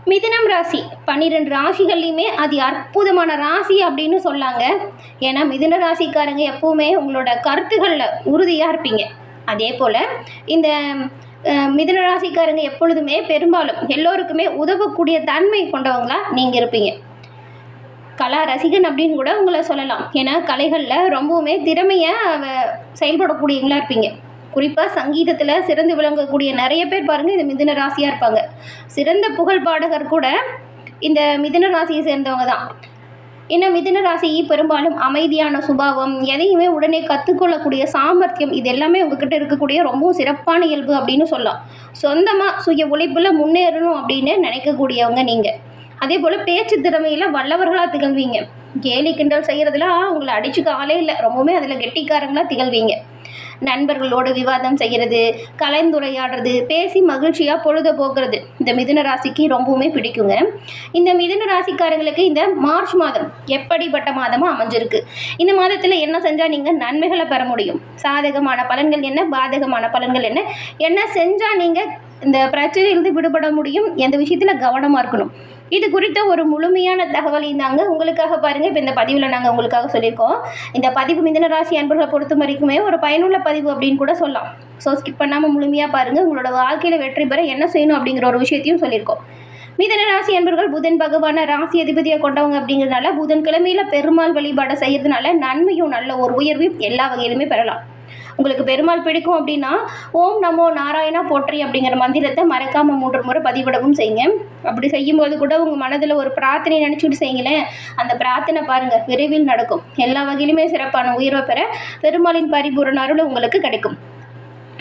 மிதுனம் ராசி 12 ராசிகள்லையுமே அது அற்புதமான ராசி அப்படின்னு சொல்லாங்க. ஏன்னா மிதுன ராசிக்காரங்க எப்போவுமே உங்களோட கருத்துக்களில் உறுதியாக இருப்பீங்க. அதே போல் இந்த மிதுன ராசிக்காரங்க எப்பொழுதுமே பெரும்பாலும் எல்லோருக்குமே உதவக்கூடிய தன்மை கொண்டவங்களாக நீங்கள் இருப்பீங்க. கலா ரசிகன் அப்படின்னு கூட உங்களை சொல்லலாம். ஏன்னா கலைகளில் ரொம்பவுமே திறமையாக செயல்படக்கூடியவங்களாக இருப்பீங்க. குறிப்பாக சங்கீதத்தில் சிறந்து விளங்கக்கூடிய நிறைய பேர் பாருங்கள் இந்த மிதுன ராசியாக இருப்பாங்க. சிறந்த புகழ் பாடகர் கூட இந்த மிதுன ராசியை சேர்ந்தவங்க தான். ஏன்னா மிதுன ராசி பெரும்பாலும் அமைதியான சுபாவம், எதையுமே உடனே கற்றுக்கொள்ளக்கூடிய சாமர்த்தியம், இது எல்லாமே உங்ககிட்ட இருக்கக்கூடிய ரொம்பவும் சிறப்பான இயல்பு அப்படின்னு சொல்லலாம். சொந்தமாக சுய உழைப்பில் முன்னேறணும் அப்படின்னு நினைக்கக்கூடியவங்க நீங்கள். அதே போல் பேச்சு திறமையில் வல்லவர்களாக திகழ்வீங்க. கேலி கிண்டல் செய்கிறதுல உங்களை அடிச்சுக்க ஆளே இல்லை, ரொம்பவுமே அதில் கெட்டிக்காரங்களாக திகழ்வீங்க. நண்பர்களோடு விவாதம் செய்கிறது, கலந்துரையாடுறது, பேசி மகிழ்ச்சியாக பொழுத போக்குறது இந்த மிதுன ராசிக்கு ரொம்பவுமே பிடிக்குங்க. இந்த மிதுன ராசிக்காரங்களுக்கு இந்த மார்ச் மாதம் எப்படிப்பட்ட மாதமாக அமைஞ்சிருக்கு? இந்த மாதத்தில் என்ன செஞ்சால் நீங்கள் நன்மைகளை பெற முடியும்? சாதகமான பலன்கள் என்ன, பாதகமான பலன்கள் என்ன, என்ன செஞ்சால் நீங்கள் இந்த பிரச்சனையிலிருந்து விடுபட முடியும், எந்த விஷயத்தில் கவனமாக இருக்கணும், இது குறித்த ஒரு முழுமையான தகவலையும் தாங்க உங்களுக்காக பாருங்கள் இப்போ இந்த பதிவில் நாங்கள் உங்களுக்காக சொல்லியிருக்கோம். இந்த பதிவு மிதுன ராசி அன்பர்களை பொறுத்த வரைக்குமே ஒரு பயனுள்ள பதிவு அப்படின்னு கூட சொல்லலாம். ஸோ ஸ்கிப் பண்ணாமல் முழுமையாக பாருங்கள். உங்களோட வாழ்க்கையில் வெற்றி பெற என்ன செய்யணும் அப்படிங்கிற ஒரு விஷயத்தையும் சொல்லியிருக்கோம். மிதுன ராசி அன்பர்கள் புதன் பகவான ராசி அதிபதியாக கொண்டவங்க அப்படிங்கிறதுனால புதன்கிழமையில் பெருமாள் வழிபாடு செய்கிறதுனால நன்மையும் நல்ல ஒரு உயர்வையும் எல்லா வகையிலுமே பெறலாம். உங்களுக்கு பெருமாள் பிடிக்கும் அப்படின்னா ஓம் நமோ நாராயணா போற்றி அப்படிங்கிற மந்திரத்தை மறக்காமல் 3 முறை பதிவிடவும் செய்யுங்க. அப்படி செய்யும்போது கூட உங்கள் மனதில் ஒரு பிரார்த்தனை நினச்சிட்டு செய்யுங்களேன், அந்த பிரார்த்தனை பாருங்கள் விரைவில் நடக்கும். எல்லா வகையிலுமே சிறப்பான உயர்வை பெற பெருமாளின் பரிபூரண அருள் உங்களுக்கு கிடைக்கும்.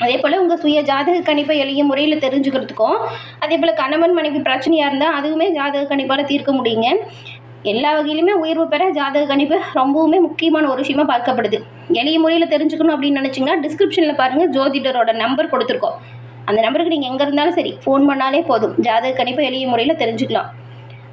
அதே போல் உங்கள் சுய ஜாதக கணிப்பை எளிய முறையில் தெரிஞ்சுக்கிறதுக்கும், அதே போல் கணவன் மனைவி பிரச்சனையாக இருந்தால் அதுவுமே ஜாதக கணிப்பால் தீர்க்க முடியுங்க. எல்லா வகையிலுமே உயர்வு பெற ஜாதக கணிப்பு ரொம்பவுமே முக்கியமான ஒரு விஷயமா பார்க்கப்படுது. எளிய முறையில் தெரிஞ்சுக்கணும் அப்படின்னு நினச்சிங்கன்னா டிஸ்கிரிப்ஷனில் பாருங்கள், ஜோதிடரோட நம்பர் கொடுத்துருக்கோம். அந்த நம்பருக்கு நீங்கள் எங்கே இருந்தாலும் சரி ஃபோன் பண்ணாலே போதும், ஜாதக கணிப்பை எளிய முறையில் தெரிஞ்சுக்கலாம்.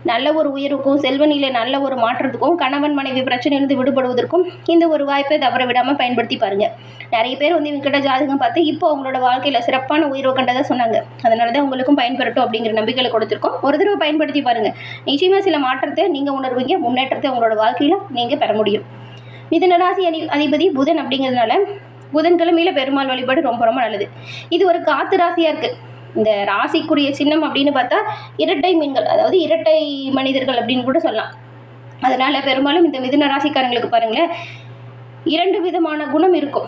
நல்ல ஒரு உயர்வுக்கும் செல்வநிலை நல்ல ஒரு மாற்றத்துக்கும் கணவன் மனைவி பிரச்சனையிலிருந்து விடுபடுவதற்கும் இந்த ஒரு வாய்ப்பை தவற விடாமல் பயன்படுத்தி பாருங்கள். நிறைய பேர் இவங்ககிட்ட ஜாதகம் பார்த்து இப்போ அவங்களோட வாழ்க்கையில் சிறப்பான உயர்வு கண்டதாக சொன்னாங்க. அதனால தான் உங்களுக்கும் பயன்பெறட்டும் அப்படிங்கிற நம்பிக்கையில் கொடுத்துருக்கோம். ஒரு தடவை பயன்படுத்தி பாருங்கள், நிச்சயமாக சில மாற்றத்தை நீங்கள் உணர்வீங்க, முன்னேற்றத்தை உங்களோட வாழ்க்கையில் நீங்கள் பெற முடியும். மிதுன ராசி அதிபதி புதன் அப்படிங்கிறதுனால புதன்கிழமையில் பெருமாள் வழிபாடு ரொம்ப ரொம்ப நல்லது. இது ஒரு காத்து ராசியாக இருக்குது. இந்த ராசிக்குரிய சின்னம் அப்படின்னு பார்த்தா இரட்டை மீன்கள், அதாவது இரட்டை மனிதர்கள் அப்படின்னு கூட சொல்லலாம். அதனால் பெரும்பாலும் இந்த மிதுன ராசிக்காரங்களுக்கு பாருங்களேன் 2 விதமான குணம் இருக்கும்.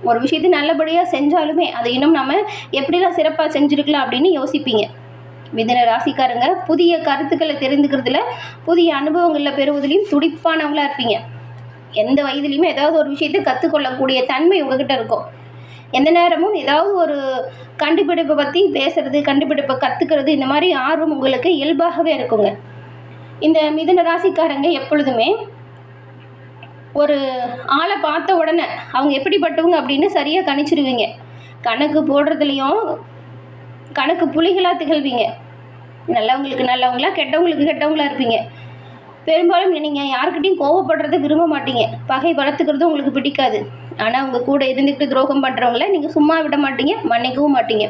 ஒரு விஷயத்தை நல்லபடியாக செஞ்சாலுமே அதை இன்னும் நம்ம எப்படிலாம் சிறப்பாக செஞ்சுருக்கலாம் அப்படின்னு யோசிப்பீங்க. மிதுன ராசிக்காரங்க புதிய கருத்துக்களை தெரிந்துக்கிறதுல, புதிய அனுபவங்களில் பெறுவதிலையும் துடிப்பானவங்களாக இருப்பீங்க. எந்த வயதுலையுமே ஏதாவது ஒரு விஷயத்தை கற்றுக்கொள்ளக்கூடிய தன்மை உங்ககிட்ட இருக்கும். எந்த நேரமும் ஏதாவது ஒரு கண்டுபிடிப்பை பற்றி பேசுகிறது, கண்டுபிடிப்பை கற்றுக்கிறது, இந்த மாதிரி ஆர்வம் உங்களுக்கு இயல்பாகவே இருக்குங்க. இந்த மிதுன ராசிக்காரங்க எப்பொழுதுமே ஒரு ஆளை பார்த்த உடனே அவங்க எப்படிப்பட்டவங்க அப்படின்னு சரியாக கணிச்சிடுவீங்க. கணக்கு போடுறதுலையும் கணக்கு புலிகளாக திகழ்வீங்க. நல்லவங்களுக்கு நல்லவங்களா, கெட்டவங்களுக்கு கெட்டவங்களா இருப்பீங்க. பெரும்பாலும் நீங்கள் யாருக்கிட்டையும் கோவப்படுறதை விரும்ப மாட்டீங்க. பகை வளர்த்துக்கிறதும் உங்களுக்கு பிடிக்காது. ஆனால் உங்கள் கூட இருந்துக்கிட்டு துரோகம் பண்ணுறவங்கள நீங்கள் சும்மா விட மாட்டீங்க, மன்னிக்கவும் மாட்டீங்க.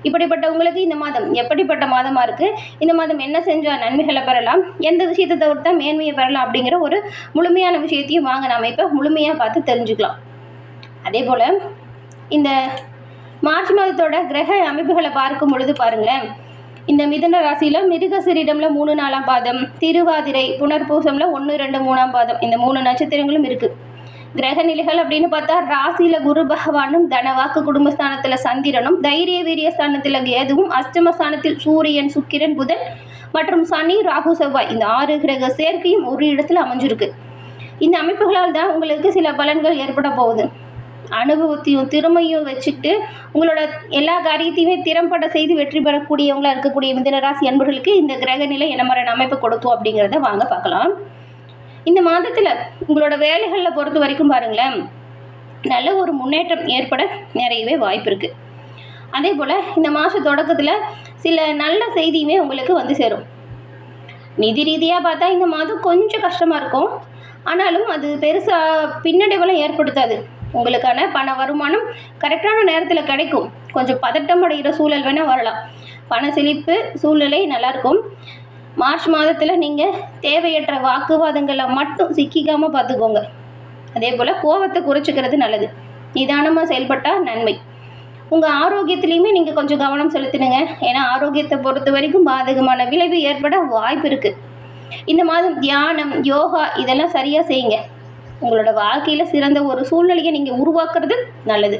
இப்படிப்பட்டவங்களுக்கு இந்த மாதம் எப்படிப்பட்ட மாதமாக இருக்குது, இந்த மாதம் என்ன செஞ்சால் நன்மைகளை பெறலாம், எந்த விஷயத்தை தவிர்த்தா மேன்மையை பெறலாம் அப்படிங்கிற ஒரு முழுமையான விஷயத்தையும் வாங்க நாம் இப்போ முழுமையாக பார்த்து தெரிஞ்சுக்கலாம். அதே போல் இந்த மார்ச் மாதத்தோட கிரக அமைப்புகளை பார்க்கும் பொழுது பாருங்களேன், இந்த மிதுன ராசியில் மிருகசீரிடம்ல 3 4ஆம் பாதம், திருவாதிரை புனர்பூசம்ல 1 2 3ஆம் பாதம், இந்த 3 நட்சத்திரங்களும் இருக்குது. கிரக நிலைகள் அப்படின்னு பார்த்தா ராசியில் குரு பகவானும், தனவாக்கு குடும்பஸ்தானத்தில் சந்திரனும், தைரிய வீரிய ஸ்தானத்தில் கேதுவும், அஷ்டமஸ்தானத்தில் சூரியன் சுக்கிரன் புதன் மற்றும் சனி ராகு செவ்வாய், இந்த 6 கிரக சேர்க்கையும் ஒரு இடத்துல அமைஞ்சிருக்கு. இந்த அமைப்புகளால் தான் உங்களுக்கு சில பலன்கள் ஏற்பட போகுது. அனுபவத்தையும் திறமையும் வச்சுட்டு உங்களோட எல்லா காரியத்தையுமே திறம்பட செய்து வெற்றி பெறக்கூடியவங்களா இருக்கக்கூடிய மிதுன ராசி அன்பர்களுக்கு இந்த கிரக நிலை என்ன மாதிரி அமைப்பு கொடுக்கும் அப்படிங்கிறத வாங்க பார்க்கலாம். இந்த மாதத்தில் உங்களோட வேலைகளில் பொறுத்த வரைக்கும் பாருங்களேன், நல்ல ஒரு முன்னேற்றம் ஏற்பட நிறையவே வாய்ப்பு இருக்குது. அதே போல் இந்த மாத தொடக்கத்தில் சில நல்ல செய்தியுமே உங்களுக்கு வந்து சேரும். நிதி ரீதியாக பார்த்தா இந்த மாதம் கொஞ்சம் கஷ்டமாக இருக்கும். ஆனாலும் அது பெருசாக பின்னடைவெல்லாம் ஏற்படுத்தாது. உங்களுக்கான பண வருமானம் கரெக்டான நேரத்தில் கிடைக்கும். கொஞ்சம் பதட்டம் அடைகிற சூழல் வேணால் வரலாம். பண செழிப்பு சூழ்நிலை நல்லாயிருக்கும். மார்ச் மாதத்தில் நீங்கள் தேவையற்ற வாக்குவாதங்களை மட்டும் சிக்கிக்காமல் பார்த்துக்கோங்க. அதே போல் கோபத்தை குறைச்சிக்கிறது நல்லது. நிதானமாக செயல்பட்டால் நன்மை. உங்கள் ஆரோக்கியத்துலேயுமே நீங்கள் கொஞ்சம் கவனம் செலுத்தினுங்க. ஏன்னா ஆரோக்கியத்தை பொறுத்த வரைக்கும் பாதகமான விளைவு ஏற்பட வாய்ப்பு இருக்குது. இந்த மாதம் தியானம், யோகா இதெல்லாம் சரியாக செய்யுங்க. உங்களோட வாழ்க்கையில் சிறந்த ஒரு சூழ்நிலையை நீங்கள் உருவாக்குறது நல்லது.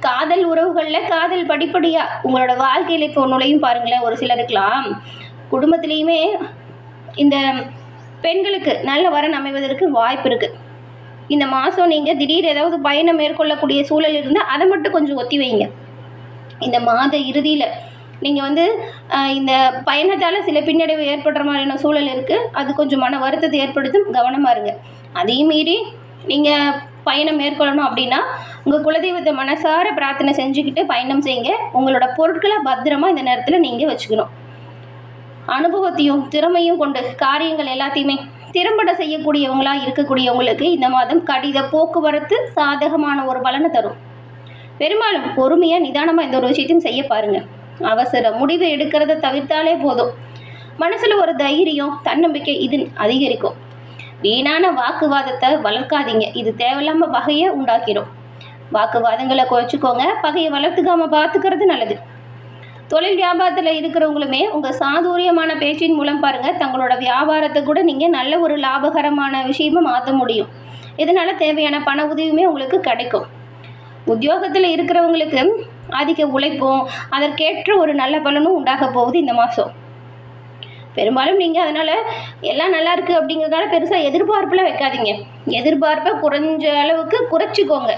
காதல் உறவுகளில் காதல் படிப்படியாக உங்களோட வாழ்க்கையில் இப்போ நுழையும் பாருங்களேன். ஒரு சிலருக்கெல்லாம் குடும்பத்துலேயுமே இந்த பெண்களுக்கு நல்ல வரன் அமைவதற்கு வாய்ப்பு இருக்குது. இந்த மாதம் நீங்கள் திடீர் ஏதாவது பயணம் மேற்கொள்ளக்கூடிய சூழல் இருந்தால் அதை மட்டும் கொஞ்சம் ஒத்தி வைங்க. இந்த மாத இறுதியில் நீங்கள் இந்த பயணத்தால் சில பின்னடைவு ஏற்படுற மாதிரியான சூழல் இருக்குது. அது கொஞ்சம் மன வருத்தத்தை ஏற்படுத்தும். கவனமாக இருங்க. அதையும் மீறி நீங்கள் பயணம் மேற்கொள்ளணும் அப்படின்னா உங்கள் குலதெய்வத்தை மனசார பிரார்த்தனை செஞ்சுக்கிட்டு பயணம் செய்யுங்க. உங்களோட பொருட்களை பத்திரமா இந்த நேரத்தில் நீங்கள் வச்சுக்கணும். அனுபவத்தையும் திறமையும் கொண்டு காரியங்கள் எல்லாத்தையுமே திறம்பட செய்யக்கூடியவங்களாக இருக்கக்கூடியவங்களுக்கு இந்த மாதம் கடித போக்குவரத்து சாதகமான ஒரு பலனை தரும். பெரும்பாலும் பொறுமையாக நிதானமாக இந்த ஒரு விஷயத்தையும் செய்ய பாருங்கள். அவசர முடிவு எடுக்கிறத தவிர்த்தாலே போதும். மனசில் ஒரு தைரியம், தன்னம்பிக்கை இது அதிகரிக்கும். வீணான வாக்குவாதத்தை வளர்க்காதீங்க. இது தேவையில்லாமல் பகையை உண்டாக்கிடும். வாக்குவாதங்களை குறைச்சிக்கோங்க. பகையை வளர்த்துக்காமல் பார்த்துக்கிறது நல்லது. தொழில் வியாபாரத்தில் இருக்கிறவங்களுமே உங்கள் சாதுரியமான பேச்சின் மூலம் பாருங்கள் தங்களோட வியாபாரத்தை கூட நீங்கள் நல்ல ஒரு லாபகரமான விஷயமா மாற்ற முடியும். இதனால் தேவையான பண உதவியுமே உங்களுக்கு கிடைக்கும். உத்தியோகத்தில் இருக்கிறவங்களுக்கு அதிக உழைப்பும் அதற்கேற்ற ஒரு நல்ல பலனும் உண்டாக போகுது இந்த மாதம். பெரும்பாலும் நீங்கள் அதனால் எல்லாம் நல்லா இருக்குது அப்படிங்கிறதால பெருசாக எதிர்பார்ப்பில் வைக்காதீங்க. எதிர்பார்ப்பை குறைஞ்ச அளவுக்கு குறைச்சிக்கோங்க.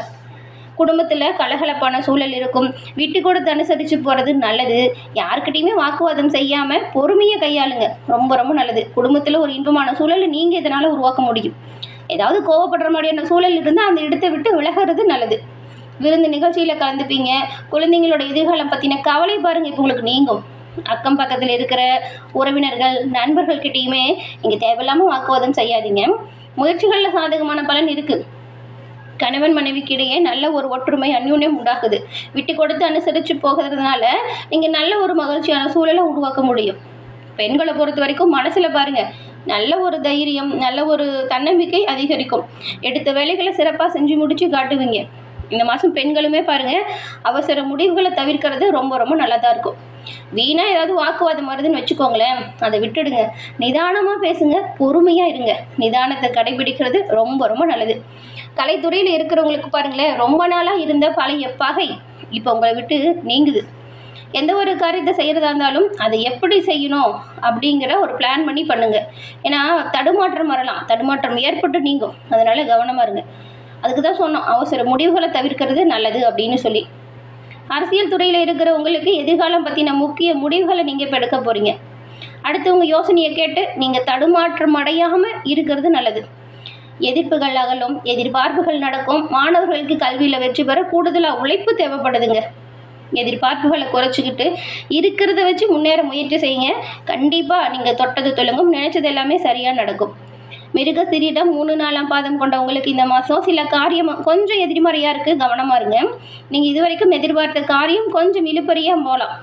குடும்பத்தில் கலகலப்பான சூழல் இருக்கும். விட்டு கொடுத்து அனுசரித்து போகிறது நல்லது. யாருக்கிட்டையுமே வாக்குவாதம் செய்யாமல் பொறுமையை கையாளுங்க. ரொம்ப ரொம்ப நல்லது. குடும்பத்தில் ஒரு இன்பமான சூழல் நீங்கள் இதனால் உருவாக்க முடியும். ஏதாவது கோவப்படுற மாதிரியான சூழல் இருந்தால் அந்த இடத்தை விட்டு விலகிறது நல்லது. விருந்து நிகழ்ச்சியில் கலந்துப்பீங்க. குழந்தைங்களோட எதிர்காலம் பற்றின கவலை பாருங்கள் இப்போ உங்களுக்கு நீங்கும். அக்கம் பக்கத்தில் இருக்கிற உறவினர்கள் நண்பர்கள்கிட்டையுமே நீங்கள் தேவையில்லாமல் வாக்குவாதம் செய்யாதீங்க. முயற்சிகளில் சாதகமான பலன் இருக்குது. கணவன் மனைவிக்கிடையே நல்ல ஒரு ஒற்றுமை அந்யூன்யம் உண்டாகுது. விட்டு கொடுத்து அனுசரித்து போகிறதுனால நீங்கள் நல்ல ஒரு மகிழ்ச்சியான சூழலை உருவாக்க முடியும். பெண்களை பொறுத்த வரைக்கும் மனசில் பாருங்கள் நல்ல ஒரு தைரியம், நல்ல ஒரு தன்னம்பிக்கை அதிகரிக்கும். எடுத்த வேலைகளை சிறப்பாக செஞ்சு முடித்து காட்டுவீங்க. இந்த மாதம் பெண்களுமே பாருங்கள் அவசர முடிவுகளை தவிர்க்கிறது ரொம்ப ரொம்ப நல்லதாக இருக்கும். வீணாக ஏதாவது வாக்குவாதம் வருதுன்னு வச்சுக்கோங்களேன், அதை விட்டுடுங்க. நிதானமாக பேசுங்க, பொறுமையாக இருங்க. நிதானத்தை கடைபிடிக்கிறது ரொம்ப ரொம்ப நல்லது. கலைத்துறையில் இருக்கிறவங்களுக்கு பாருங்களேன் ரொம்ப நாளாக இருந்த பழைய பகை இப்போ உங்களை விட்டு நீங்குது. எந்த ஒரு காரியத்தை செய்கிறதா இருந்தாலும் அதை எப்படி செய்யணும் அப்படிங்கிற ஒரு பிளான் பண்ணி பண்ணுங்கள். ஏன்னா தடுமாற்றம் வரலாம், தடுமாற்றம் ஏற்பட்டு நீங்கும். அதனால் கவனமாக இருங்க. அதுக்கு தான் சொன்னோம் அவசர முடிவுகளை தவிர்க்கிறது நல்லது அப்படின்னு சொல்லி. அரசியல் துறையில் இருக்கிறவங்களுக்கு எதிர்காலம் பற்றின முக்கிய முடிவுகளை நீங்கள் இப்போ எடுக்க போகிறீங்க. அடுத்தவங்க யோசனையை கேட்டு நீங்கள் தடுமாற்றம் அடையாமல் இருக்கிறது நல்லது. எதிர்ப்புகள் அகலும், எதிர்பார்ப்புகள் நடக்கும். மாணவர்களுக்கு கல்வியில் வெற்றி பெற கூடுதலாக உழைப்பு தேவைப்படுதுங்க. எதிர்பார்ப்புகளை குறைச்சிக்கிட்டு இருக்கிறத வச்சு முன்னேற முயற்சி செய்யுங்க. கண்டிப்பாக நீங்கள் தொட்டது தொழுங்கும், நினைச்சது எல்லாமே சரியாக நடக்கும். மிருகசீரிடம் 3-4 பாதம் கொண்டவங்களுக்கு இந்த மாதம் சில காரியம் கொஞ்சம் எதிர்மறையாக இருக்குது. கவனமாக இருங்க. நீங்கள் இது வரைக்கும் எதிர்பார்த்த காரியம் கொஞ்சம் இழுபறியாக போகலாம்,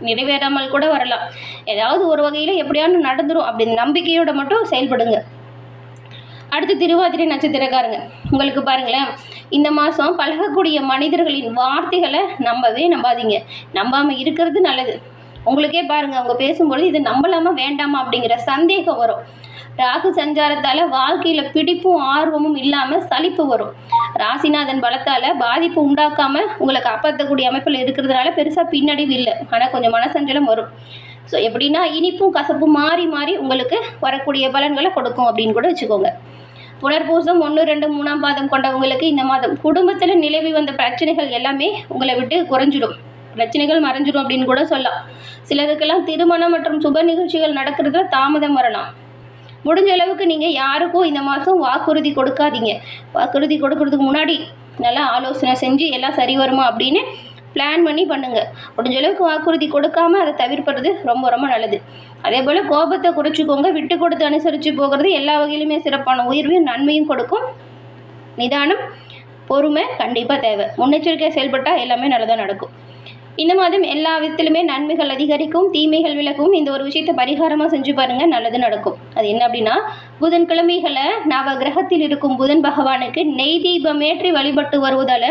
நிறைவேறாமல் கூட வரலாம். ஏதாவது ஒரு வகையில் எப்படியாவது நடந்துடும் அப்படின்னு நம்பிக்கையோடு மட்டும் செயல்படுங்க. அடுத்து திருவாதிரை நட்சத்திரக்காரங்க உங்களுக்கு பாருங்களேன் இந்த மாதம் பழகக்கூடிய மனிதர்களின் வார்த்தைகளை நம்பவே நம்பாதீங்க. நம்பாமல் இருக்கிறது நல்லது. உங்களுக்கே பாருங்கள் அவங்க பேசும்பொழுது இது நம்பலாமா வேண்டாமா அப்படிங்கிற சந்தேகம் வரும். ராகு சஞ்சாரத்தால் வாழ்க்கையில் பிடிப்பும் ஆர்வமும் இல்லாமல் சலிப்பு வரும். ராசிநாதன் பலத்தால் பாதிப்பு உண்டாக்காமல் உங்களை காப்பாற்றக்கூடிய அமைப்பில் இருக்கிறதுனால பெருசாக பின்னடைவு இல்லை, ஆனால் கொஞ்சம் மனசஞ்சலம் வரும். ஸோ எப்படின்னா இனிப்பும் கசப்பும் மாறி மாறி உங்களுக்கு வரக்கூடிய பலன்களை கொடுக்கும் அப்படின்னு கூட வச்சுக்கோங்க. புனர்பூசம் 1, 2, 3 பாதம் கொண்டவங்களுக்கு இந்த மாதம் குடும்பத்தில் நிலவி வந்த பிரச்சனைகள் எல்லாமே உங்களை விட்டு குறைஞ்சிடும். பிரச்சனைகள் மறைஞ்சிடும் அப்படின்னு கூட சொல்லலாம். சிலருக்கெல்லாம் திருமணம் மற்றும் சுப நிகழ்ச்சிகள் நடக்கிறதுல தாமதம் வரலாம். முடிஞ்ச அளவுக்கு நீங்கள் யாருக்கும் இந்த மாதம் வாக்குறுதி கொடுக்காதீங்க. வாக்குறுதி கொடுக்கறதுக்கு முன்னாடி நல்லா ஆலோசனை செஞ்சு எல்லாம் சரி வருமா அப்படின்னு பிளான் பண்ணி பண்ணுங்கள். முடிஞ்ச அளவுக்கு வாக்குறுதி கொடுக்காமல் அதை தவிர்ப்பது ரொம்ப ரொம்ப நல்லது. அதே போல் கோபத்தை குறைச்சிக்கோங்க. விட்டு கொடுத்து அனுசரித்து போகிறது எல்லா வகையிலுமே சிறப்பான உயர்வையும் நன்மையும் கொடுக்கும். நிதானம் பொறுமை கண்டிப்பாக தேவை. முன்னெச்சரிக்கை செயல்பட்டால் எல்லாமே நல்லதாக நடக்கும். இந்த மாதம் எல்லா விதத்திலுமே நன்மைகள் அதிகரிக்கும், தீமைகள் விலகும். இந்த ஒரு விஷயத்தை பரிகாரமாக செஞ்சு பாருங்கள், நல்லது நடக்கும். அது என்ன அப்படின்னா, புதன்கிழமைகளை நவ கிரகத்தில் இருக்கும் புதன் பகவானுக்கு நெய் தீபமேற்றி வழிபட்டு வருவதால்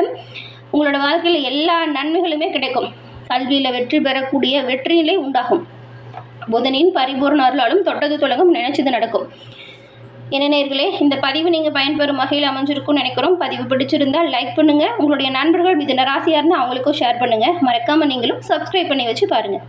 உங்களோட வாழ்க்கையில் எல்லா நன்மைகளுமே கிடைக்கும். கல்வியில் வெற்றி பெறக்கூடிய வெற்றி நிலை உண்டாகும். புதனின் பரிபூர்ண அருளாலும் தொட்டது தொடங்கும், நினைச்சது நடக்கும். என்ன நேயர்களே, இந்த பதிவு நீங்கள் பயன்பெறும் வகையில் அமைஞ்சிருக்கும்னு நினைக்கிறோம். பதிவு பிடிச்சிருந்தால் லைக் பண்ணுங்கள். உங்களுடைய நண்பர்கள் மிதுன ராசியாக இருந்தால் அவங்களுக்கும் ஷேர் பண்ணுங்கள். மறக்காமல் நீங்களும் சப்ஸ்கிரைப் பண்ணி வச்சு பாருங்கள்.